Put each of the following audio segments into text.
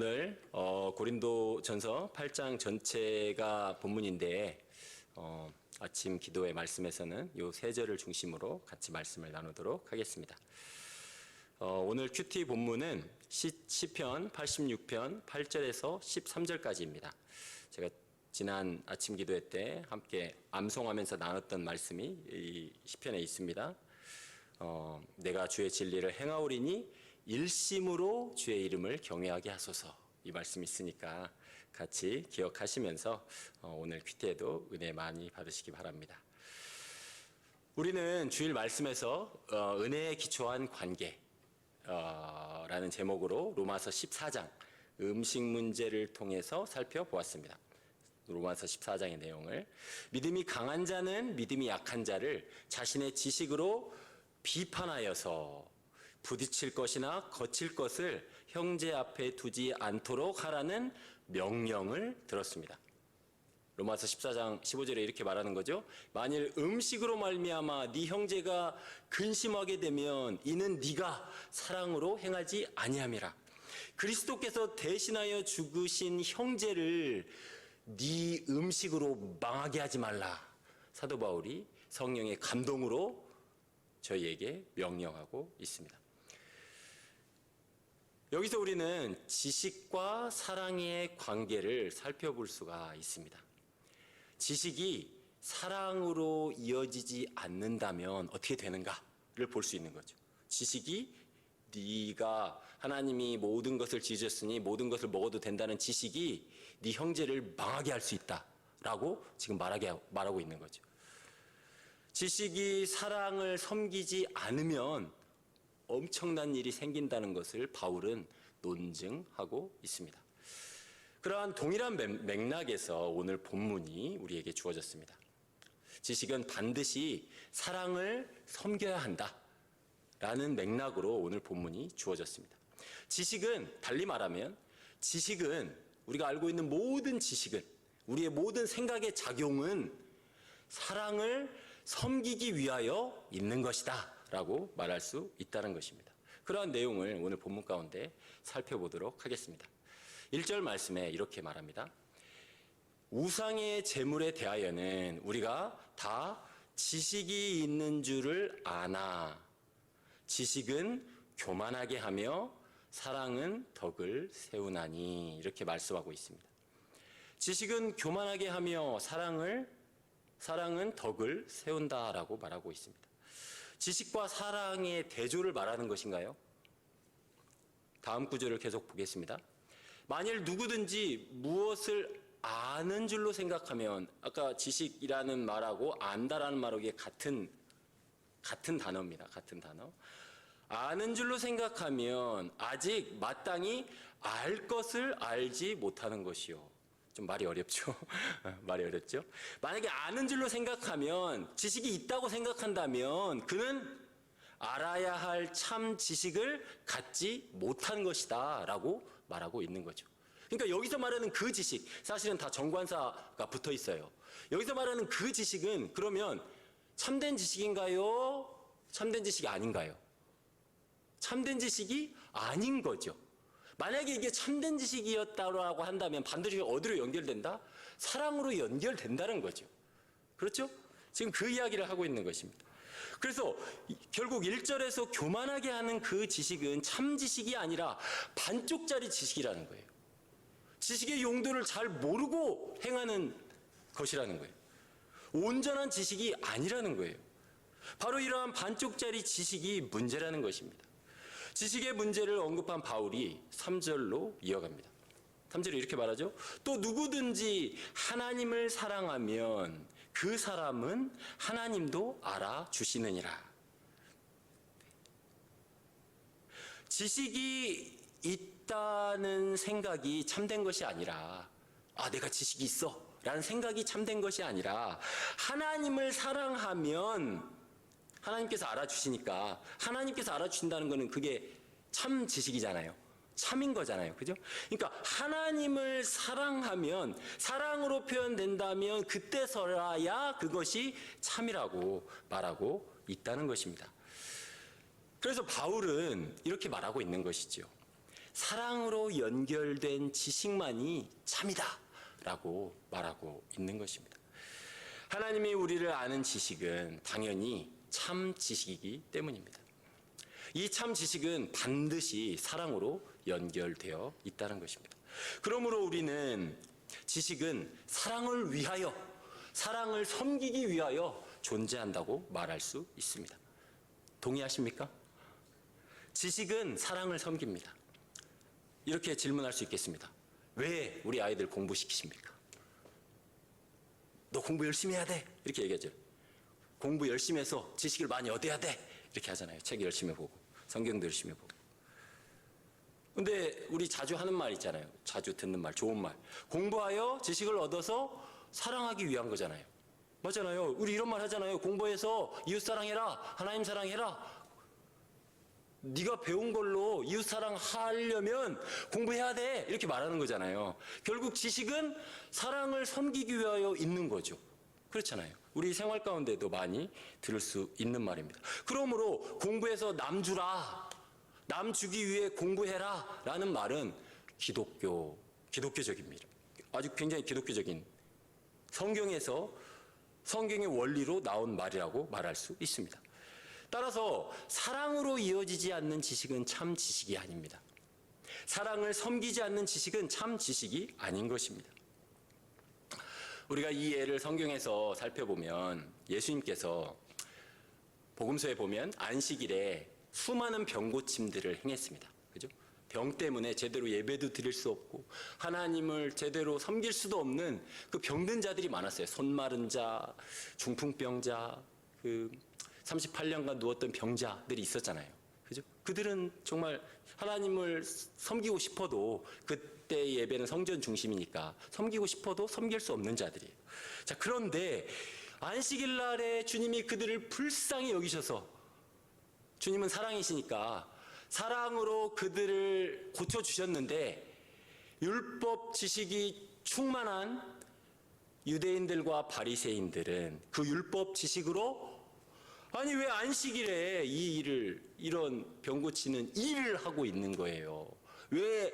오늘 고린도전서 8장 전체가 본문인데 아침 기도의 말씀에서는 이 세 절을 중심으로 같이 말씀을 나누도록 하겠습니다. 오늘 큐티 본문은 시편 86편 8절에서 13절까지입니다. 제가 지난 아침 기도회 때 함께 암송하면서 나눴던 말씀이 이 시편에 있습니다. 내가 주의 진리를 행하오리니 일심으로 주의 이름을 경외하게 하소서, 이 말씀이 있으니까 같이 기억하시면서 오늘 큐티에도 은혜 많이 받으시기 바랍니다. 우리는 주일 말씀에서 은혜에 기초한 관계 라는 제목으로 로마서 14장 음식 문제를 통해서 살펴보았습니다. 로마서 14장의 내용을, 믿음이 강한 자는 믿음이 약한 자를 자신의 지식으로 비판하여서 부딪힐 것이나 거칠 것을 형제 앞에 두지 않도록 하라는 명령을 들었습니다. 로마서 14장 15절에 이렇게 말하는 거죠. 만일 음식으로 말미암아 네 형제가 근심하게 되면 이는 네가 사랑으로 행하지 아니함이라. 그리스도께서 대신하여 죽으신 형제를 네 음식으로 망하게 하지 말라. 사도 바울이 성령의 감동으로 저희에게 명령하고 있습니다. 여기서 우리는 지식과 사랑의 관계를 살펴볼 수가 있습니다. 지식이 사랑으로 이어지지 않는다면 어떻게 되는가를 볼 수 있는 거죠. 지식이 네가 하나님이 모든 것을 지으셨으니 모든 것을 먹어도 된다는 지식이 네 형제를 망하게 할 수 있다라고 지금 말하고 있는 거죠. 지식이 사랑을 섬기지 않으면 엄청난 일이 생긴다는 것을 바울은 논증하고 있습니다. 그러한 동일한 맥락에서 오늘 본문이 우리에게 주어졌습니다. 지식은 반드시 사랑을 섬겨야 한다라는 맥락으로 오늘 본문이 주어졌습니다. 지식은, 달리 말하면 지식은, 우리가 알고 있는 모든 지식은, 우리의 모든 생각의 작용은 사랑을 섬기기 위하여 있는 것이다 라고 말할 수 있다는 것입니다. 그러한 내용을 오늘 본문 가운데 살펴보도록 하겠습니다. 1절 말씀에 이렇게 말합니다. 우상의 제물에 대하여는 우리가 다 지식이 있는 줄을 아나. 지식은 교만하게 하며 사랑은 덕을 세우나니. 이렇게 말씀하고 있습니다. 지식은 교만하게 하며 사랑은 덕을 세운다라고 말하고 있습니다. 지식과 사랑의 대조를 말하는 것인가요? 다음 구절을 계속 보겠습니다. 만일 누구든지 무엇을 아는 줄로 생각하면, 아까 지식이라는 말하고 안다라는 말하고 같은 단어입니다. 같은 단어. 아는 줄로 생각하면 아직 마땅히 알 것을 알지 못하는 것이요. 좀 말이 어렵죠? 말이 어렵죠? 만약에 아는 줄로 생각하면, 지식이 있다고 생각한다면 그는 알아야 할 참 지식을 갖지 못한 것이다 라고 말하고 있는 거죠. 그러니까 여기서 말하는 그 지식, 사실은 다 정관사가 붙어 있어요. 여기서 말하는 그 지식은 그러면 참된 지식인가요? 참된 지식이 아닌가요? 참된 지식이 아닌 거죠. 만약에 이게 참된 지식이었다고 한다면 반드시 어디로 연결된다? 사랑으로 연결된다는 거죠. 그렇죠? 지금 그 이야기를 하고 있는 것입니다. 그래서 결국 1절에서 교만하게 하는 그 지식은 참 지식이 아니라 반쪽짜리 지식이라는 거예요. 지식의 용도를 잘 모르고 행하는 것이라는 거예요. 온전한 지식이 아니라는 거예요. 바로 이러한 반쪽짜리 지식이 문제라는 것입니다. 지식의 문제를 언급한 바울이 3절로 이어갑니다. 3절에 이렇게 말하죠. 또 누구든지 하나님을 사랑하면 그 사람은 하나님도 알아주시느니라. 지식이 있다는 생각이 참된 것이 아니라, 내가 지식이 있어 라는 생각이 참된 것이 아니라, 하나님을 사랑하면 하나님께서 알아주시니까, 하나님께서 알아주신다는 것은 그게 참 지식이잖아요. 참인 거잖아요. 그죠? 그러니까 하나님을 사랑하면, 사랑으로 표현된다면 그때서야 그것이 참이라고 말하고 있다는 것입니다. 그래서 바울은 이렇게 말하고 있는 것이죠. 사랑으로 연결된 지식만이 참이다 라고 말하고 있는 것입니다. 하나님이 우리를 아는 지식은 당연히 참 지식이기 때문입니다. 이 참 지식은 반드시 사랑으로 연결되어 있다는 것입니다. 그러므로 우리는 지식은 사랑을 위하여, 사랑을 섬기기 위하여 존재한다고 말할 수 있습니다. 동의하십니까? 지식은 사랑을 섬깁니다. 이렇게 질문할 수 있겠습니다. 왜 우리 아이들 공부시키십니까? 너 공부 열심히 해야 돼. 이렇게 얘기하죠. 공부 열심히 해서 지식을 많이 얻어야 돼. 이렇게 하잖아요. 책 열심히 보고, 성경도 열심히 보고. 근데 우리 자주 하는 말 있잖아요. 자주 듣는 말, 좋은 말. 공부하여 지식을 얻어서 사랑하기 위한 거잖아요. 맞잖아요. 우리 이런 말 하잖아요. 공부해서 이웃 사랑해라. 하나님 사랑해라. 네가 배운 걸로 이웃 사랑하려면 공부해야 돼. 이렇게 말하는 거잖아요. 결국 지식은 사랑을 섬기기 위하여 있는 거죠. 그렇잖아요. 우리 생활 가운데도 많이 들을 수 있는 말입니다. 그러므로 공부해서 남 주라, 남 주기 위해 공부해라 라는 말은 기독교적입니다. 아주 굉장히 기독교적인 성경의 원리로 나온 말이라고 말할 수 있습니다. 따라서 사랑으로 이어지지 않는 지식은 참 지식이 아닙니다. 사랑을 섬기지 않는 지식은 참 지식이 아닌 것입니다. 우리가 이 예를 성경에서 살펴보면 예수님께서 복음서에 보면 안식일에 수많은 병고침들을 행했습니다. 그죠? 병 때문에 제대로 예배도 드릴 수 없고 하나님을 제대로 섬길 수도 없는 그 병든 자들이 많았어요. 손 마른 자, 중풍병자, 38년간 누웠던 병자들이 있었잖아요. 그죠? 그들은 정말 하나님을 섬기고 싶어도 그때 예배는 성전 중심이니까 섬기고 싶어도 섬길 수 없는 자들이에요. 자, 그런데 안식일 날에 주님이 그들을 불쌍히 여기셔서 주님은 사랑이시니까 사랑으로 그들을 고쳐주셨는데 율법 지식이 충만한 유대인들과 바리새인들은 그 율법 지식으로 아니 왜 안식일에 이런 병 고치는 일을 하고 있는 거예요. 왜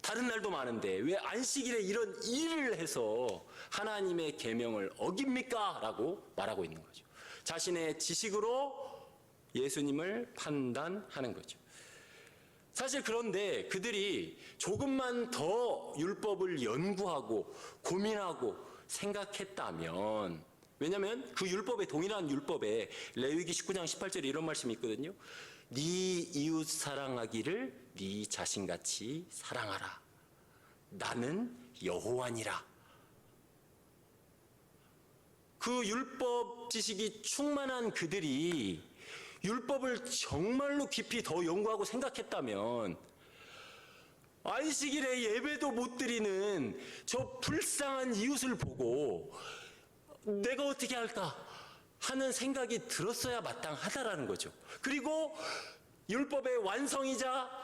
다른 날도 많은데 왜 안식일에 이런 일을 해서 하나님의 계명을 어깁니까? 라고 말하고 있는 거죠. 자신의 지식으로 예수님을 판단하는 거죠. 사실 그런데 그들이 조금만 더 율법을 연구하고 고민하고 생각했다면, 왜냐하면 그 율법에, 동일한 율법에 레위기 19장 18절에 이런 말씀이 있거든요. 네 이웃 사랑하기를 네 자신같이 사랑하라. 나는 여호와니라. 그 율법 지식이 충만한 그들이 율법을 정말로 깊이 더 연구하고 생각했다면 안식일에 예배도 못 드리는 저 불쌍한 이웃을 보고 내가 어떻게 할까 하는 생각이 들었어야 마땅하다라는 거죠. 그리고 율법의 완성이자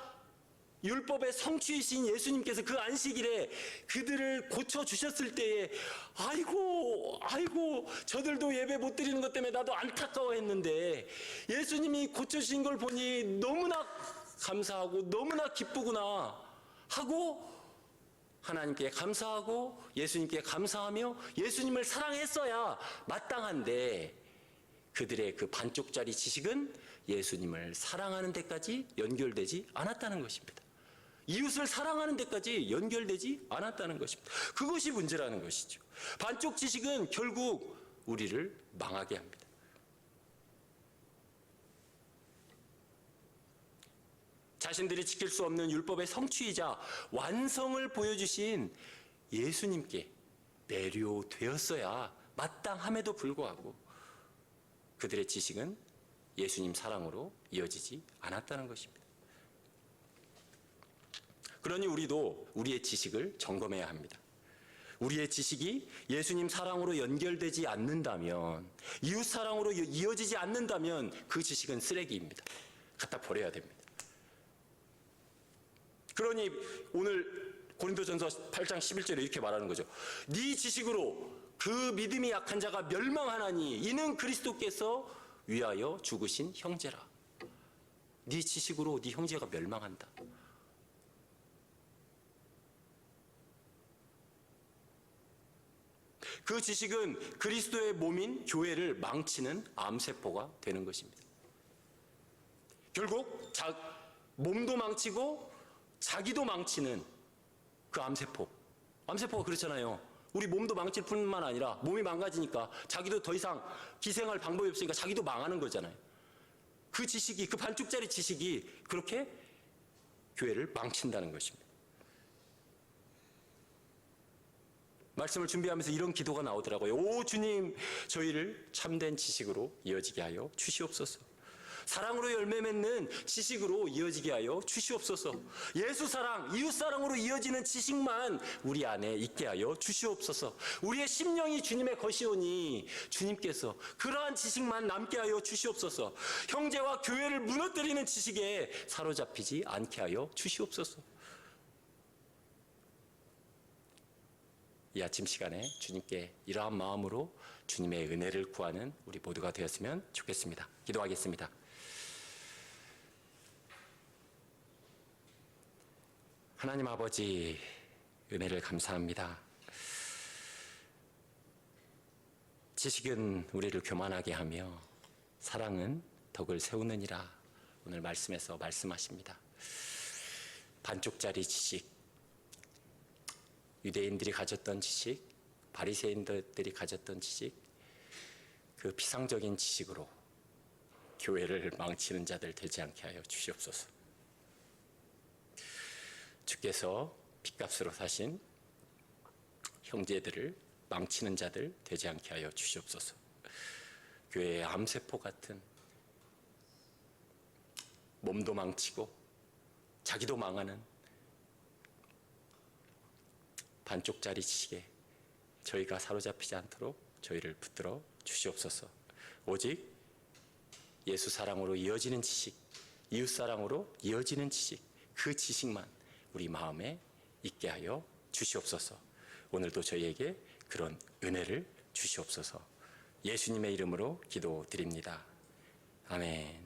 율법의 성취이신 예수님께서 그 안식일에 그들을 고쳐주셨을 때에 아이고 저들도 예배 못 드리는 것 때문에 나도 안타까워했는데 예수님이 고쳐주신 걸 보니 너무나 감사하고 너무나 기쁘구나 하고 하나님께 감사하고 예수님께 감사하며 예수님을 사랑했어야 마땅한데 그들의 그 반쪽짜리 지식은 예수님을 사랑하는 데까지 연결되지 않았다는 것입니다. 이웃을 사랑하는 데까지 연결되지 않았다는 것입니다. 그것이 문제라는 것이죠. 반쪽 지식은 결국 우리를 망하게 합니다. 자신들이 지킬 수 없는 율법의 성취이자 완성을 보여주신 예수님께 매료되었어야 마땅함에도 불구하고 그들의 지식은 예수님 사랑으로 이어지지 않았다는 것입니다. 그러니 우리도 우리의 지식을 점검해야 합니다. 우리의 지식이 예수님 사랑으로 연결되지 않는다면, 이웃 사랑으로 이어지지 않는다면 그 지식은 쓰레기입니다. 갖다 버려야 됩니다. 그러니 오늘 고린도전서 8장 11절에 이렇게 말하는 거죠. 네 지식으로 그 믿음이 약한 자가 멸망하나니 이는 그리스도께서 위하여 죽으신 형제라. 네 지식으로 네 형제가 멸망한다. 그 지식은 그리스도의 몸인 교회를 망치는 암세포가 되는 것입니다. 결국 몸도 망치고 자기도 망치는 그 암세포. 암세포가 그렇잖아요. 우리 몸도 망칠 뿐만 아니라 몸이 망가지니까 자기도 더 이상 기생할 방법이 없으니까 자기도 망하는 거잖아요. 그 지식이, 그 반쪽짜리 지식이 그렇게 교회를 망친다는 것입니다. 말씀을 준비하면서 이런 기도가 나오더라고요. 오 주님, 저희를 참된 지식으로 이어지게 하여 주시옵소서. 사랑으로 열매 맺는 지식으로 이어지게 하여 주시옵소서. 예수 사랑, 이웃 사랑으로 이어지는 지식만 우리 안에 있게 하여 주시옵소서. 우리의 심령이 주님의 것이오니 주님께서 그러한 지식만 남게 하여 주시옵소서. 형제와 교회를 무너뜨리는 지식에 사로잡히지 않게 하여 주시옵소서. 이 아침 시간에 주님께 이러한 마음으로 주님의 은혜를 구하는 우리 모두가 되었으면 좋겠습니다. 기도하겠습니다. 하나님 아버지, 은혜를 감사합니다. 지식은 우리를 교만하게 하며 사랑은 덕을 세우느니라 오늘 말씀에서 말씀하십니다. 반쪽짜리 지식, 유대인들이 가졌던 지식, 바리새인들이 가졌던 지식, 그 피상적인 지식으로 교회를 망치는 자들 되지 않게 하여 주시옵소서. 주께서 핏값으로 사신 형제들을 망치는 자들 되지 않게 하여 주시옵소서. 교회의 암세포 같은 몸도 망치고 자기도 망하는 반쪽짜리 지식에 저희가 사로잡히지 않도록 저희를 붙들어 주시옵소서. 오직 예수 사랑으로 이어지는 지식, 이웃 사랑으로 이어지는 지식, 그 지식만 우리 마음에 있게 하여 주시옵소서. 오늘도 저희에게 그런 은혜를 주시옵소서. 예수님의 이름으로 기도드립니다. 아멘.